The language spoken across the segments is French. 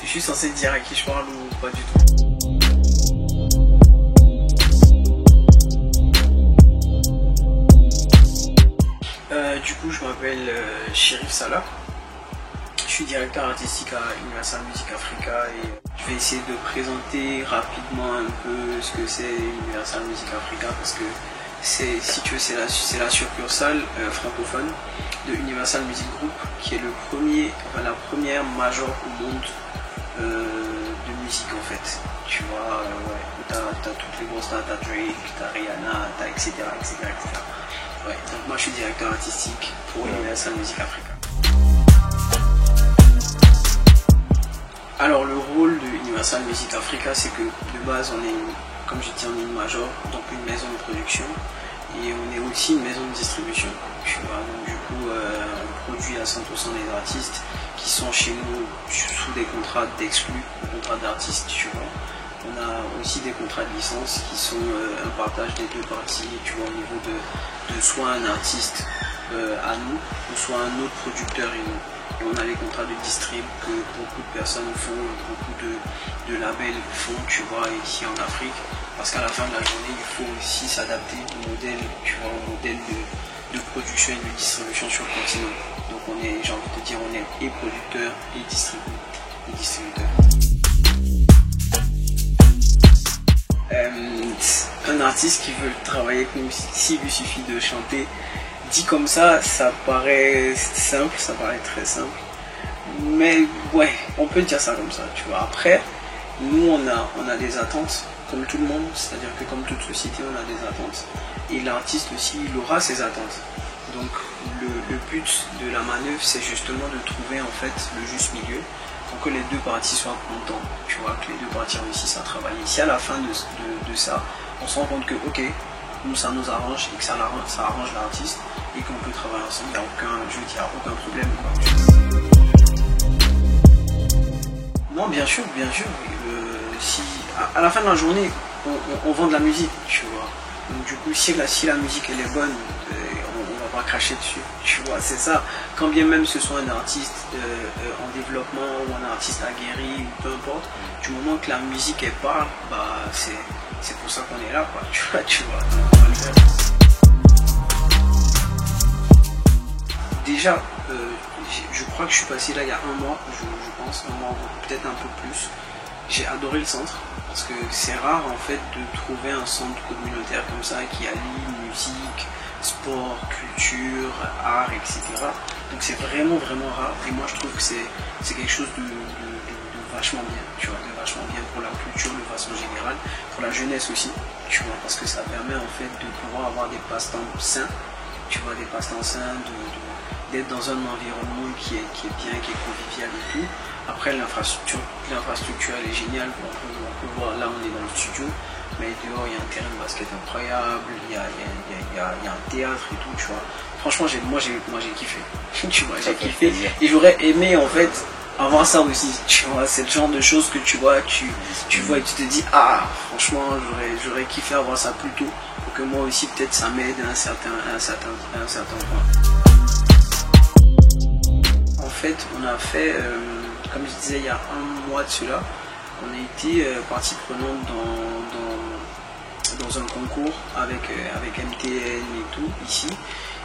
Je suis censé dire à qui je parle ou pas du tout? Du coup, je m'appelle Chérif Salah. Je suis directeur artistique à Universal Music Africa et je vais essayer de présenter rapidement un peu ce que c'est Universal Music Africa parce que c'est, si tu veux, c'est la succursale francophone de Universal Music Group qui est la première major au monde de musique en fait. Tu vois, t'as toutes les grosses stars, t'as Drake, t'as Rihanna, t'as etc. Ouais, donc moi je suis directeur artistique pour Universal Music Africa. Alors le rôle de Universal Music Africa, c'est que de base on est, comme je dis, on est une major, donc une maison de production, et on est aussi une maison de distribution. Tu vois, donc du coup on produit à 100% des artistes qui sont chez nous sous des contrats d'exclus, des contrats d'artistes, tu vois. On a aussi des contrats de licence qui sont un partage des deux parties, tu vois, au niveau de soit un artiste à nous, ou soit un autre producteur et nous. Et on a les contrats de distrib que beaucoup de personnes font, beaucoup de labels font, tu vois, ici en Afrique. Parce qu'à la fin de la journée, il faut aussi s'adapter au modèle, tu vois, au modèle de production et de distribution sur le continent. Donc on est, j'ai envie de te dire, on est et producteur et distributeur. Un artiste qui veut travailler avec nous, s'il lui suffit de chanter, dit comme ça paraît simple, ça paraît très simple. Mais ouais, on peut dire ça comme ça, tu vois. Après, nous on a des attentes, comme tout le monde, c'est-à-dire que comme toute société, on a des attentes. Et l'artiste aussi, il aura ses attentes. Donc le but de la manœuvre, c'est justement de trouver en fait le juste milieu pour que les deux parties soient contents, tu vois, que les deux parties réussissent à travailler. Si à la fin de ça, on se rend compte que ok, nous ça nous arrange et que ça arrange l'artiste et qu'on peut travailler ensemble, il n'y a aucun problème, quoi. Non, bien sûr, si à la fin de la journée, on vend de la musique, tu vois. Donc du coup, si la musique elle est bonne, on va pas cracher dessus, tu vois, c'est ça. Quand bien même ce soit un artiste en développement ou un artiste aguerri ou peu importe, du moment que la musique elle parle, bah c'est pour ça qu'on est là, quoi, tu vois. On va le faire. Déjà, je crois que je suis passé là il y a un mois, je pense, un mois, peut-être un peu plus. J'ai adoré le centre parce que c'est rare en fait de trouver un centre communautaire comme ça qui allie musique, sport, culture, art, etc. Donc c'est vraiment rare et moi je trouve que c'est quelque chose de vachement bien, tu vois, de vachement bien pour la culture de façon générale, pour la jeunesse aussi, tu vois, parce que ça permet en fait de pouvoir avoir des passe-temps sains, tu vois, des passe-temps sains, d'être dans un environnement qui est bien, qui est convivial et tout. Après l'infrastructure elle est géniale, on peut voir, là on est dans le studio, mais dehors il y a un terrain de basket incroyable, il y a un théâtre et tout, tu vois. Franchement moi j'ai kiffé, tu vois, j'ai kiffé et j'aurais aimé en fait avoir ça aussi, tu vois, c'est le genre de choses que tu vois, tu vois et tu te dis ah franchement j'aurais kiffé avoir ça plus tôt pour que moi aussi peut-être ça m'aide à un certain point. En fait on a fait comme je disais il y a un mois de cela, on a été partie prenante dans un concours avec MTN et tout ici.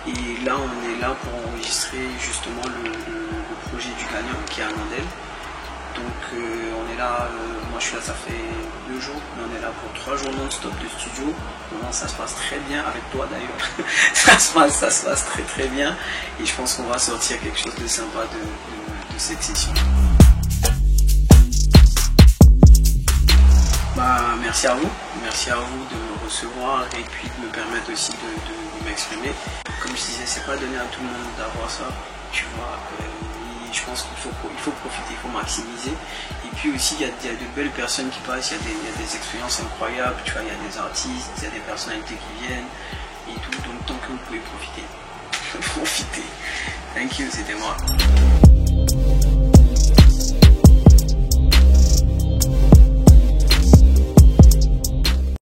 Et là on est là pour enregistrer justement le projet du gagnant qui est à Mandel. Donc on est là, moi je suis là ça fait 2 jours, mais on est là pour 3 jours non-stop de studio. Vraiment ça se passe très bien, avec toi d'ailleurs. ça se passe très bien et je pense qu'on va sortir quelque chose de sympa de cette session. Bah, merci à vous de me recevoir et puis de me permettre aussi de m'exprimer. Comme je disais, c'est pas donné à tout le monde d'avoir ça, tu vois. Je pense qu'il faut profiter, il faut maximiser. Et puis aussi, il y a de belles personnes qui passent, il y a des expériences incroyables, tu vois, il y a des artistes, il y a des personnalités qui viennent et tout. Donc tant que vous pouvez profiter, profitez. Thank you, c'était moi.